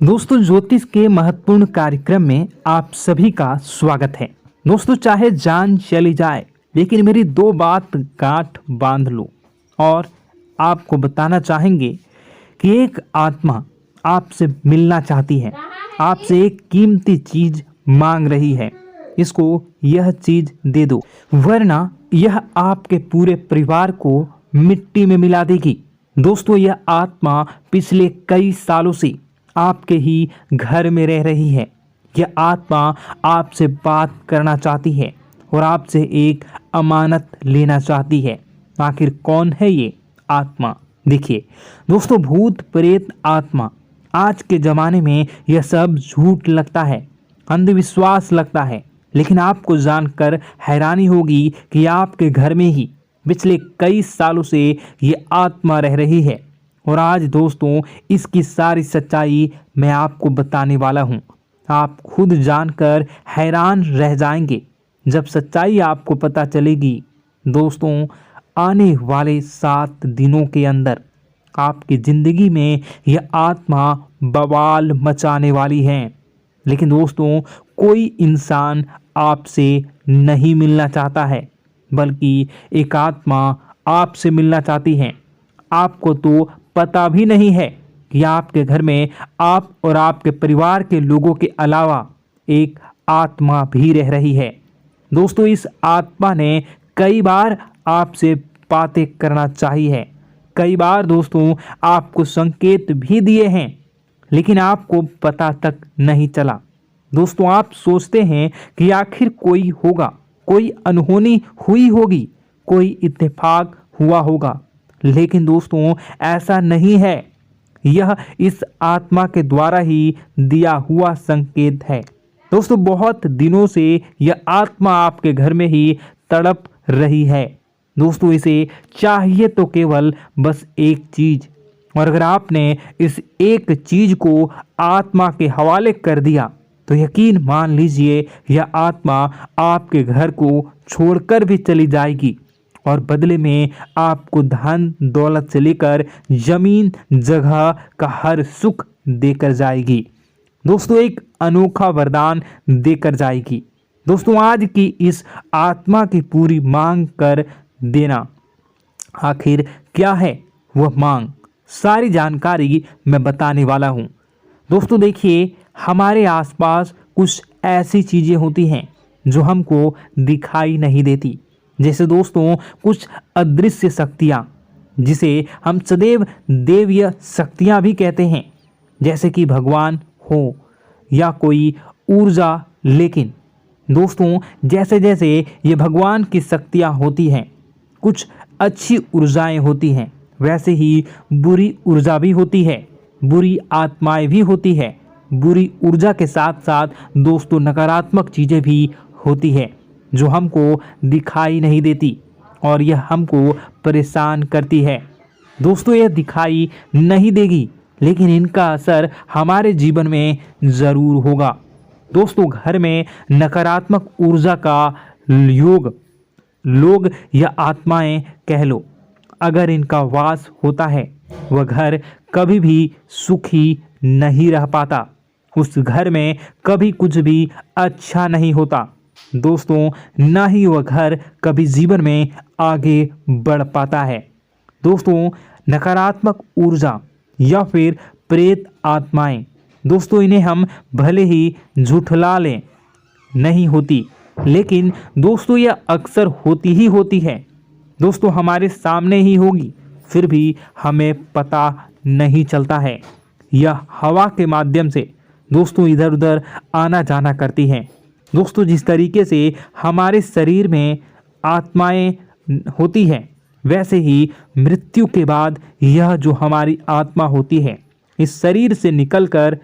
दोस्तों, ज्योतिष के महत्वपूर्ण कार्यक्रम में आप सभी का स्वागत है। दोस्तों, चाहे जान चली जाए लेकिन मेरी दो बात गांठ बांध लो। और आपको बताना चाहेंगे कि एक आत्मा आपसे मिलना चाहती है, आपसे एक कीमती चीज मांग रही है। इसको यह चीज दे दो, वरना यह आपके पूरे परिवार को मिट्टी में मिला देगी। दोस्तों, यह आत्मा पिछले कई सालों से आपके ही घर में रह रही है। यह आत्मा आपसे बात करना चाहती है और आपसे एक अमानत लेना चाहती है। आखिर कौन है ये आत्मा? देखिए दोस्तों, भूत प्रेत आत्मा, आज के ज़माने में यह सब झूठ लगता है, अंधविश्वास लगता है, लेकिन आपको जानकर हैरानी होगी कि आपके घर में ही पिछले कई सालों से ये आत्मा रह रही है। और आज दोस्तों, इसकी सारी सच्चाई मैं आपको बताने वाला हूँ। आप खुद जानकर हैरान रह जाएंगे जब सच्चाई आपको पता चलेगी। दोस्तों, आने वाले 7 दिनों के अंदर आपकी ज़िंदगी में यह आत्मा बवाल मचाने वाली है। लेकिन दोस्तों, कोई इंसान आपसे नहीं मिलना चाहता है, बल्कि एक आत्मा आपसे मिलना चाहती है। आपको तो पता भी नहीं है कि आपके घर में आप और आपके परिवार के लोगों के अलावा एक आत्मा भी रह रही है। दोस्तों, इस आत्मा ने कई बार आपसे बातें करना चाहिए है, कई बार दोस्तों आपको संकेत भी दिए हैं, लेकिन आपको पता तक नहीं चला। दोस्तों, आप सोचते हैं कि आखिर कोई होगा, कोई अनहोनी हुई होगी, कोई इत्तेफाक हुआ होगा, लेकिन दोस्तों ऐसा नहीं है। यह इस आत्मा के द्वारा ही दिया हुआ संकेत है। दोस्तों, बहुत दिनों से यह आत्मा आपके घर में ही तड़प रही है। दोस्तों, इसे चाहिए तो केवल बस एक चीज, और अगर आपने इस एक चीज को आत्मा के हवाले कर दिया तो यकीन मान लीजिए यह आत्मा आपके घर को छोड़कर भी चली जाएगी और बदले में आपको धन दौलत से लेकर जमीन जगह का हर सुख देकर जाएगी। दोस्तों, एक अनोखा वरदान देकर जाएगी। दोस्तों, आज की इस आत्मा की पूरी मांग कर देना। आखिर क्या है वह मांग? सारी जानकारी मैं बताने वाला हूँ। दोस्तों देखिए, हमारे आसपास कुछ ऐसी चीज़ें होती हैं जो हमको दिखाई नहीं देती, जैसे दोस्तों कुछ अदृश्य शक्तियाँ, जिसे हम सदैव देवीय शक्तियाँ भी कहते हैं, जैसे कि भगवान हो या कोई ऊर्जा। लेकिन दोस्तों, जैसे जैसे ये भगवान की शक्तियाँ होती हैं, कुछ अच्छी ऊर्जाएं होती हैं, वैसे ही बुरी ऊर्जा भी होती है, बुरी आत्माएं भी होती है। बुरी ऊर्जा के साथ साथ दोस्तों नकारात्मक चीज़ें भी होती है जो हमको दिखाई नहीं देती और यह हमको परेशान करती है। दोस्तों, यह दिखाई नहीं देगी, लेकिन इनका असर हमारे जीवन में ज़रूर होगा। दोस्तों, घर में नकारात्मक ऊर्जा का योग, लोग या आत्माएं कह लो, अगर इनका वास होता है, वह घर कभी भी सुखी नहीं रह पाता। उस घर में कभी कुछ भी अच्छा नहीं होता। दोस्तों, ना ही वह घर कभी जीवन में आगे बढ़ पाता है। दोस्तों, नकारात्मक ऊर्जा या फिर प्रेत आत्माएं, दोस्तों इन्हें हम भले ही झुठला लें, नहीं होती, लेकिन दोस्तों यह अक्सर होती ही होती है। दोस्तों, हमारे सामने ही होगी, फिर भी हमें पता नहीं चलता है। यह हवा के माध्यम से दोस्तों इधर उधर आना जाना करती हैं। दोस्तों, जिस तरीके से हमारे शरीर में आत्माएं होती हैं, वैसे ही मृत्यु के बाद यह जो हमारी आत्मा होती है, इस शरीर से निकलकर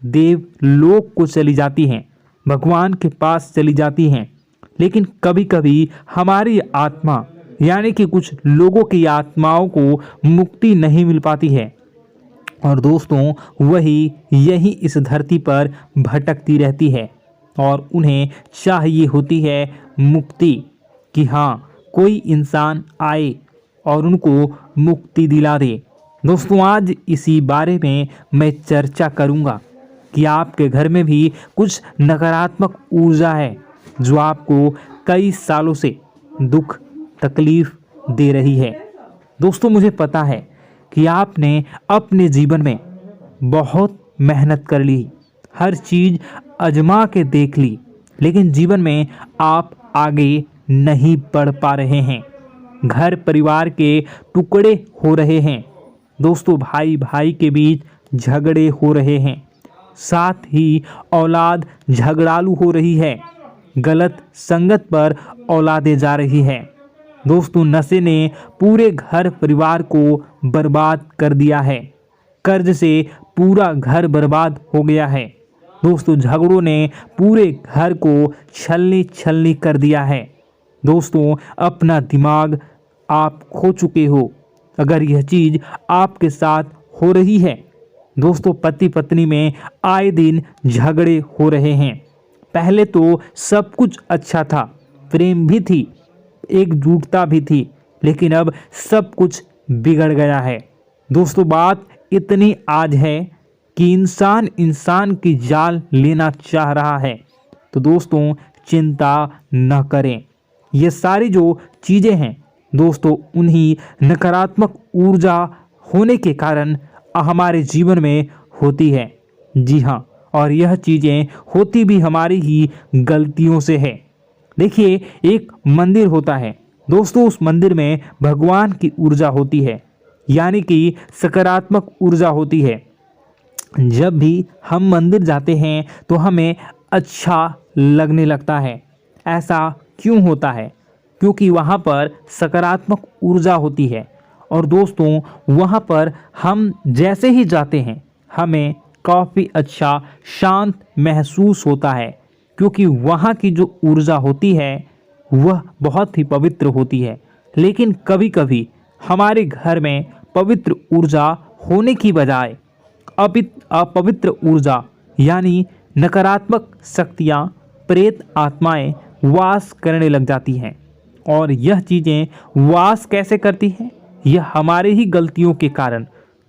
देवलोक को चली जाती हैं, भगवान के पास चली जाती हैं। लेकिन कभी कभी हमारी आत्मा, यानी कि कुछ लोगों की आत्माओं को मुक्ति नहीं मिल पाती है, और दोस्तों वही यही इस धरती पर भटकती रहती है और उन्हें चाहिए होती है मुक्ति, कि हाँ कोई इंसान आए और उनको मुक्ति दिला दे। दोस्तों, आज इसी बारे में मैं चर्चा करूँगा कि आपके घर में भी कुछ नकारात्मक ऊर्जा है जो आपको कई सालों से दुख तकलीफ दे रही है। दोस्तों, मुझे पता है कि आपने अपने जीवन में बहुत मेहनत कर ली, हर चीज़ आजमा के देख ली, लेकिन जीवन में आप आगे नहीं बढ़ पा रहे हैं। घर परिवार के टुकड़े हो रहे हैं। दोस्तों, भाई भाई के बीच झगड़े हो रहे हैं। साथ ही औलाद झगड़ालू हो रही है। गलत संगत पर औलादें जा रही है। दोस्तों, नशे ने पूरे घर परिवार को बर्बाद कर दिया है। कर्ज से पूरा घर बर्बाद हो गया है। दोस्तों, झगड़ों ने पूरे घर को छलनी छलनी कर दिया है। दोस्तों, अपना दिमाग आप खो चुके हो अगर यह चीज़ आपके साथ हो रही है। दोस्तों, पति पत्नी में आए दिन झगड़े हो रहे हैं। पहले तो सब कुछ अच्छा था, प्रेम भी थी, एकजुटता भी थी, लेकिन अब सब कुछ बिगड़ गया है। दोस्तों, बात इतनी आज है कि इंसान इंसान की जान लेना चाह रहा है। तो दोस्तों, चिंता न करें। ये सारी जो चीज़ें हैं दोस्तों, उन्हीं नकारात्मक ऊर्जा होने के कारण हमारे जीवन में होती है। जी हाँ, और यह चीज़ें होती भी हमारी ही गलतियों से है। देखिए, एक मंदिर होता है दोस्तों, उस मंदिर में भगवान की ऊर्जा होती है, यानी कि सकारात्मक ऊर्जा होती है। जब भी हम मंदिर जाते हैं तो हमें अच्छा लगने लगता है। ऐसा क्यों होता है? क्योंकि वहाँ पर सकारात्मक ऊर्जा होती है। और दोस्तों, वहाँ पर हम जैसे ही जाते हैं हमें काफ़ी अच्छा शांत महसूस होता है, क्योंकि वहाँ की जो ऊर्जा होती है वह बहुत ही पवित्र होती है। लेकिन कभी कभी हमारे घर में पवित्र ऊर्जा होने की बजाय अपवित्र ऊर्जा यानी नकारात्मक शक्तियाँ, प्रेत आत्माएं वास करने लग जाती हैं। और यह चीज़ें वास कैसे करती हैं? यह हमारे ही गलतियों के कारण।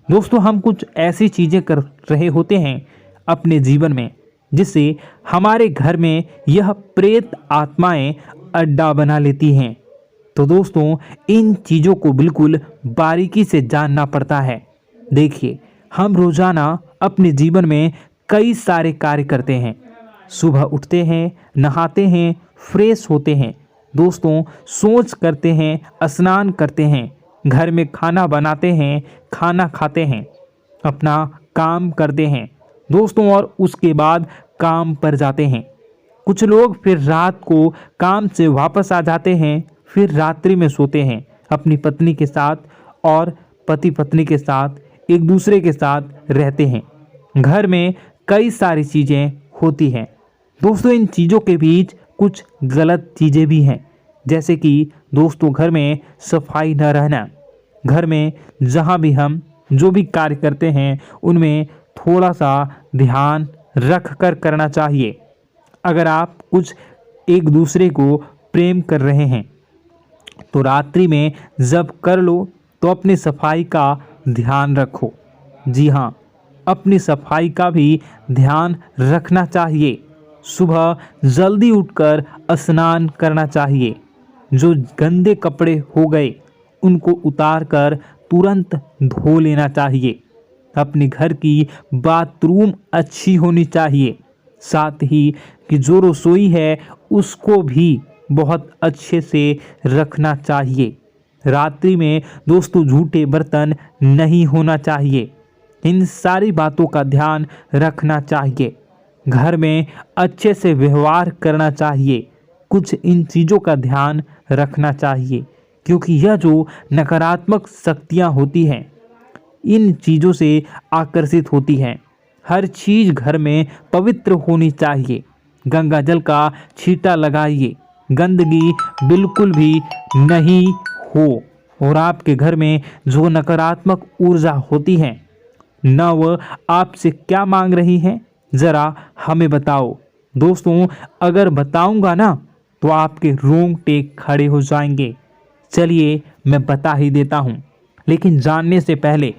दोस्तों, हम कुछ ऐसी चीज़ें कर रहे होते हैं अपने जीवन में जिससे हमारे घर में यह प्रेत आत्माएं अड्डा बना लेती हैं। तो दोस्तों, इन चीज़ों को बिल्कुल बारीकी से जानना पड़ता है। देखिए, हम रोज़ाना अपने जीवन में कई सारे कार्य करते हैं। सुबह उठते हैं, नहाते हैं, फ्रेश होते हैं। दोस्तों, सोच करते हैं, स्नान करते हैं, घर में खाना बनाते हैं, खाना खाते हैं, अपना काम करते हैं दोस्तों, और उसके बाद काम पर जाते हैं। कुछ लोग फिर रात को काम से वापस आ जाते हैं, फिर रात्रि में सोते हैं अपनी पत्नी के साथ, और पति पत्नी के साथ एक दूसरे के साथ रहते हैं। घर में कई सारी चीज़ें होती हैं दोस्तों। इन चीज़ों के बीच कुछ गलत चीज़ें भी हैं, जैसे कि दोस्तों, घर में सफाई न रहना। घर में जहाँ भी हम जो भी कार्य करते हैं उनमें थोड़ा सा ध्यान रख कर करना चाहिए। अगर आप कुछ एक दूसरे को प्रेम कर रहे हैं तो रात्रि में जब कर लो तो अपनी सफाई का ध्यान रखो। जी हाँ, अपनी सफाई का भी ध्यान रखना चाहिए। सुबह जल्दी उठकर स्नान करना चाहिए। जो गंदे कपड़े हो गए उनको उतार कर तुरंत धो लेना चाहिए। अपने घर की बाथरूम अच्छी होनी चाहिए। साथ ही कि जो रसोई है उसको भी बहुत अच्छे से रखना चाहिए। रात्रि में दोस्तों, झूठे बर्तन नहीं होना चाहिए। इन सारी बातों का ध्यान रखना चाहिए। घर में अच्छे से व्यवहार करना चाहिए। कुछ इन चीज़ों का ध्यान रखना चाहिए, क्योंकि यह जो नकारात्मक शक्तियाँ होती हैं इन चीज़ों से आकर्षित होती हैं। हर चीज़ घर में पवित्र होनी चाहिए। गंगा जल का छींटा लगाइए, गंदगी बिल्कुल भी नहीं हो। और आपके घर में जो नकारात्मक ऊर्जा होती है न वह आपसे क्या मांग रही है, ज़रा हमें बताओ। दोस्तों, अगर बताऊंगा ना तो आपके रोंगटे खड़े हो जाएंगे। चलिए मैं बता ही देता हूँ, लेकिन जानने से पहले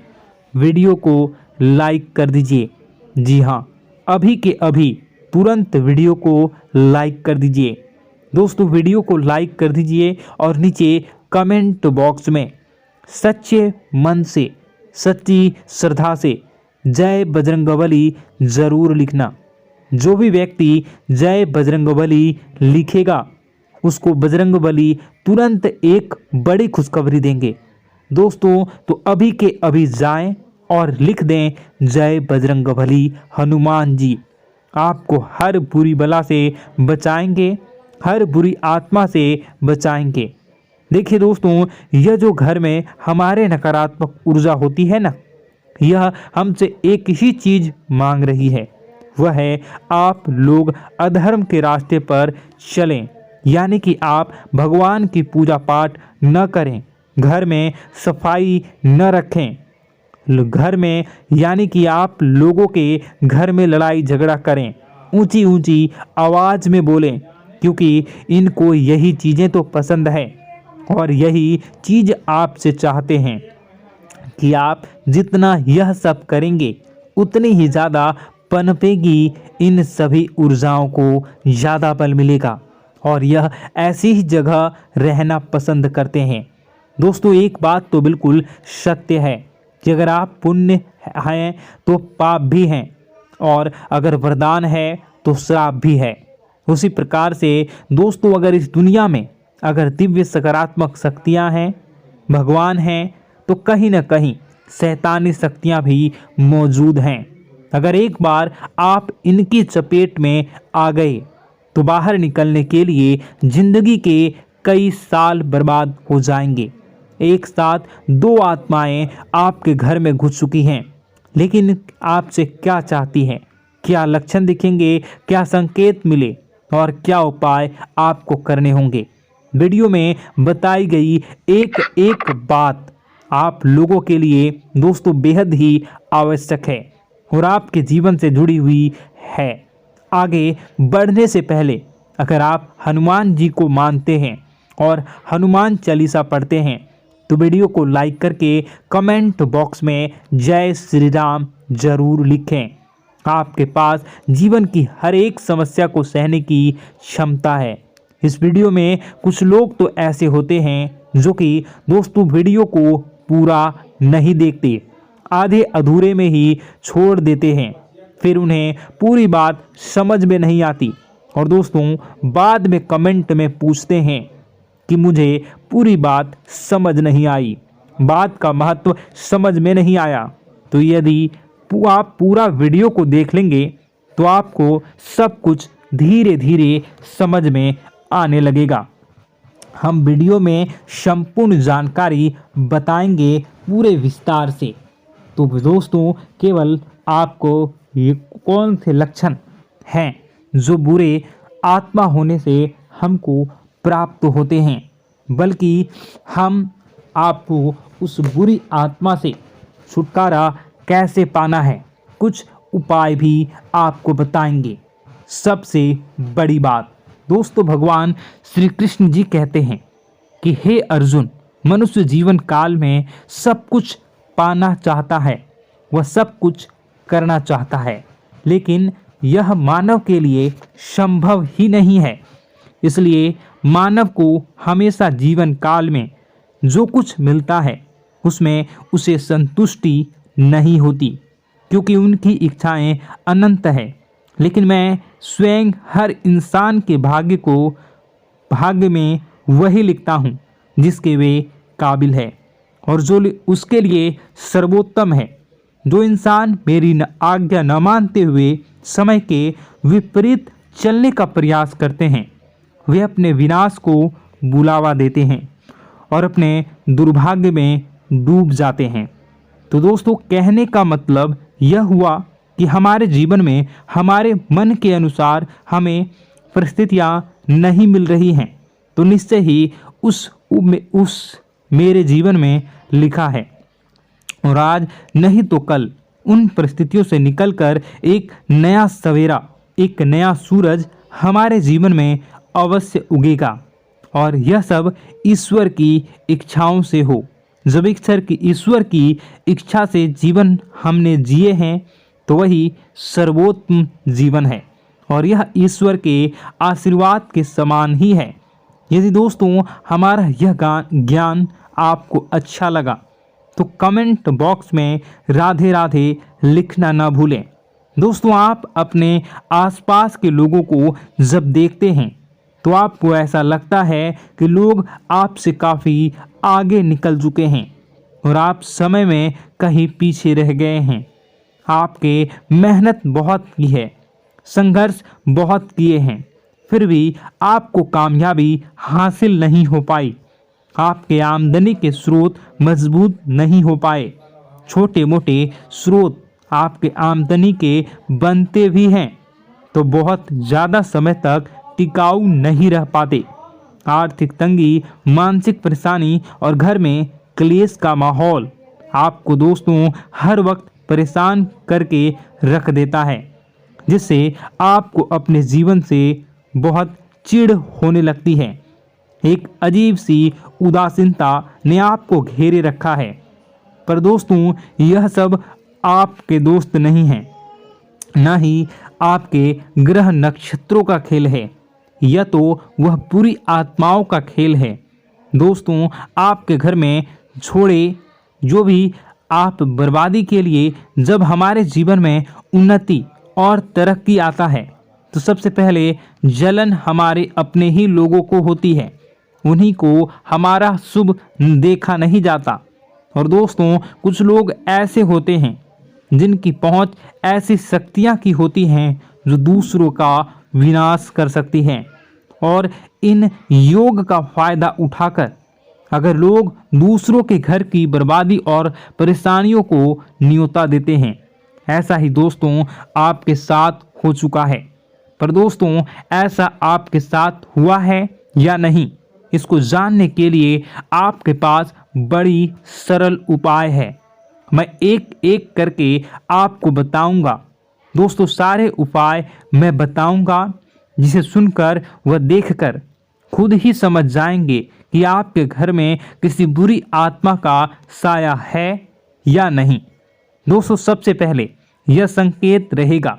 वीडियो को लाइक कर दीजिए। जी हाँ, अभी के अभी तुरंत वीडियो को लाइक कर दीजिए। दोस्तों वीडियो को लाइक कर दीजिए और नीचे कमेंट बॉक्स में सच्चे मन से, सच्ची श्रद्धा से जय बजरंगबली ज़रूर लिखना। जो भी व्यक्ति जय बजरंगबली लिखेगा उसको बजरंगबली तुरंत एक बड़ी खुशखबरी देंगे। दोस्तों तो अभी के अभी जाएं और लिख दें जय बजरंगबली हनुमान जी, आपको हर बुरी बला से बचाएंगे, हर बुरी आत्मा से बचाएंगे। देखिए दोस्तों, यह जो घर में हमारे नकारात्मक ऊर्जा होती है ना, यह हमसे एक ही चीज़ मांग रही है, वह है आप लोग अधर्म के रास्ते पर चलें, यानी कि आप भगवान की पूजा पाठ न करें, घर में सफाई न रखें, घर में यानी कि आप लोगों के घर में लड़ाई झगड़ा करें, ऊंची ऊंची आवाज़ में बोलें, क्योंकि इनको यही चीज़ें तो पसंद है और यही चीज़ आपसे चाहते हैं कि आप जितना यह सब करेंगे उतनी ही ज़्यादा पनपेगी इन सभी ऊर्जाओं को ज़्यादा बल मिलेगा और यह ऐसी ही जगह रहना पसंद करते हैं। दोस्तों एक बात तो बिल्कुल सत्य है कि अगर आप पुण्य हैं तो पाप भी हैं और अगर वरदान है तो श्राप भी है। उसी प्रकार से दोस्तों अगर इस दुनिया में अगर दिव्य सकारात्मक शक्तियां हैं, भगवान हैं, तो कहीं ना कहीं शैतानी शक्तियां भी मौजूद हैं। अगर एक बार आप इनकी चपेट में आ गए तो बाहर निकलने के लिए जिंदगी के कई साल बर्बाद हो जाएंगे। एक साथ दो आत्माएं आपके घर में घुस चुकी हैं, लेकिन आपसे क्या चाहती हैं, क्या लक्षण दिखेंगे, क्या संकेत मिले और क्या उपाय आपको करने होंगे। वीडियो में बताई गई एक एक बात आप लोगों के लिए दोस्तों बेहद ही आवश्यक है और आपके जीवन से जुड़ी हुई है। आगे बढ़ने से पहले अगर आप हनुमान जी को मानते हैं और हनुमान चालीसा पढ़ते हैं तो वीडियो को लाइक करके कमेंट बॉक्स में जय श्री राम जरूर लिखें। आपके पास जीवन की हर एक समस्या को सहने की क्षमता है। इस वीडियो में कुछ लोग तो ऐसे होते हैं जो कि दोस्तों वीडियो को पूरा नहीं देखते, आधे अधूरे में ही छोड़ देते हैं, फिर उन्हें पूरी बात समझ में नहीं आती और दोस्तों बाद में कमेंट में पूछते हैं कि मुझे पूरी बात समझ नहीं आई, बात का महत्व समझ में नहीं आया। तो यदि आप पूरा वीडियो को देख लेंगे तो आपको सब कुछ धीरे धीरे समझ में आने लगेगा। हम वीडियो में संपूर्ण जानकारी बताएंगे पूरे विस्तार से। तो दोस्तों केवल आपको ये कौन से लक्षण हैं जो बुरे आत्मा होने से हमको प्राप्त होते हैं, बल्कि हम आपको उस बुरी आत्मा से छुटकारा कैसे पाना है, कुछ उपाय भी आपको बताएंगे। सबसे बड़ी बात दोस्तों, भगवान श्री कृष्ण जी कहते हैं कि हे अर्जुन, मनुष्य जीवन काल में सब कुछ पाना चाहता है, वह सब कुछ करना चाहता है, लेकिन यह मानव के लिए संभव ही नहीं है। इसलिए मानव को हमेशा जीवन काल में जो कुछ मिलता है उसमें उसे संतुष्टि नहीं होती, क्योंकि उनकी इच्छाएं अनंत है। लेकिन मैं स्वयं हर इंसान के भाग्य में वही लिखता हूँ जिसके वे काबिल है और जो उसके लिए सर्वोत्तम है। जो इंसान मेरी आज्ञा न मानते हुए समय के विपरीत चलने का प्रयास करते हैं, वे अपने विनाश को बुलावा देते हैं और अपने दुर्भाग्य में डूब जाते हैं। तो दोस्तों कहने का मतलब यह हुआ कि हमारे जीवन में हमारे मन के अनुसार हमें परिस्थितियां नहीं मिल रही हैं, तो निश्चय ही उस मेरे जीवन में लिखा है और आज नहीं तो कल उन परिस्थितियों से निकलकर एक नया सवेरा, एक नया सूरज हमारे जीवन में अवश्य उगेगा और यह सब ईश्वर की इच्छाओं से हो। जब ईश्वर की इच्छा से जीवन हमने जिए हैं तो वही सर्वोत्तम जीवन है और यह ईश्वर के आशीर्वाद के समान ही है। यदि दोस्तों हमारा यह ज्ञान आपको अच्छा लगा तो कमेंट बॉक्स में राधे राधे लिखना ना भूलें। दोस्तों आप अपने आसपास के लोगों को जब देखते हैं तो आपको ऐसा लगता है कि लोग आपसे काफ़ी आगे निकल चुके हैं और आप समय में कहीं पीछे रह गए हैं। आपके मेहनत बहुत की है, संघर्ष बहुत किए हैं, फिर भी आपको कामयाबी हासिल नहीं हो पाई। आपके आमदनी के स्रोत मजबूत नहीं हो पाए। छोटे मोटे स्रोत आपके आमदनी के बनते भी हैं तो बहुत ज़्यादा समय तक टिकाऊ नहीं रह पाते। आर्थिक तंगी, मानसिक परेशानी और घर में क्लेश का माहौल आपको दोस्तों हर वक्त परेशान करके रख देता है, जिससे आपको अपने जीवन से बहुत चिढ़ होने लगती है। एक अजीब सी उदासीनता ने आपको घेरे रखा है। पर दोस्तों यह सब आपके दोस्त नहीं हैं, न ही आपके ग्रह नक्षत्रों का खेल है, यह तो वह बुरी आत्माओं का खेल है। दोस्तों आपके घर में छोड़े जो भी आप बर्बादी के लिए जब हमारे जीवन में उन्नति और तरक्की आता है तो सबसे पहले जलन हमारे अपने ही लोगों को होती है, उन्हीं को हमारा शुभ देखा नहीं जाता। और दोस्तों कुछ लोग ऐसे होते हैं जिनकी पहुंच ऐसी शक्तियां की होती हैं जो दूसरों का विनाश कर सकती हैं और इन योग का फायदा उठाकर अगर लोग दूसरों के घर की बर्बादी और परेशानियों को न्योता देते हैं। ऐसा ही दोस्तों आपके साथ हो चुका है। पर दोस्तों ऐसा आपके साथ हुआ है या नहीं, इसको जानने के लिए आपके पास बड़ी सरल उपाय है। मैं एक एक करके आपको बताऊंगा। दोस्तों सारे उपाय मैं बताऊंगा, जिसे सुनकर व देखकर खुद ही समझ जाएंगे कि आपके घर में किसी बुरी आत्मा का साया है या नहीं। दोस्तों सबसे पहले यह संकेत रहेगा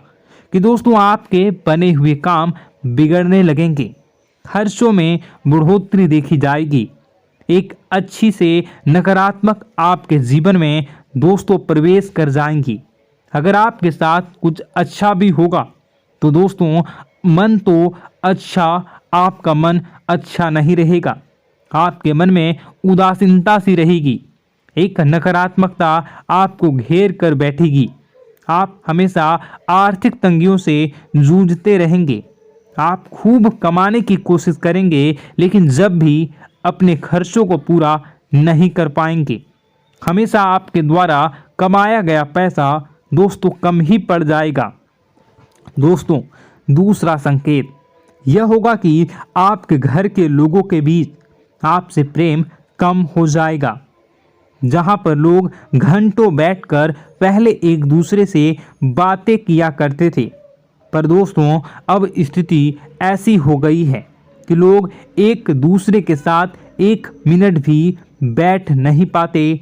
कि दोस्तों आपके बने हुए काम बिगड़ने लगेंगे, खर्चों में बढ़ोतरी देखी जाएगी, एक अच्छी से नकारात्मक आपके जीवन में दोस्तों प्रवेश कर जाएंगी। अगर आपके साथ कुछ अच्छा भी होगा तो दोस्तों मन तो अच्छा, आपका मन अच्छा नहीं रहेगा। आपके मन में उदासीनता सी रहेगी, एक नकारात्मकता आपको घेर कर बैठेगी। आप हमेशा आर्थिक तंगियों से जूझते रहेंगे। आप खूब कमाने की कोशिश करेंगे लेकिन जब भी अपने खर्चों को पूरा नहीं कर पाएंगे। हमेशा आपके द्वारा कमाया गया पैसा दोस्तों कम ही पड़ जाएगा। दोस्तों दूसरा संकेत यह होगा कि आपके घर के लोगों के बीच आपसे प्रेम कम हो जाएगा। जहां पर लोग घंटों बैठकर पहले एक दूसरे से बातें किया करते थे, पर दोस्तों अब स्थिति ऐसी हो गई है कि लोग एक दूसरे के साथ एक मिनट भी बैठ नहीं पाते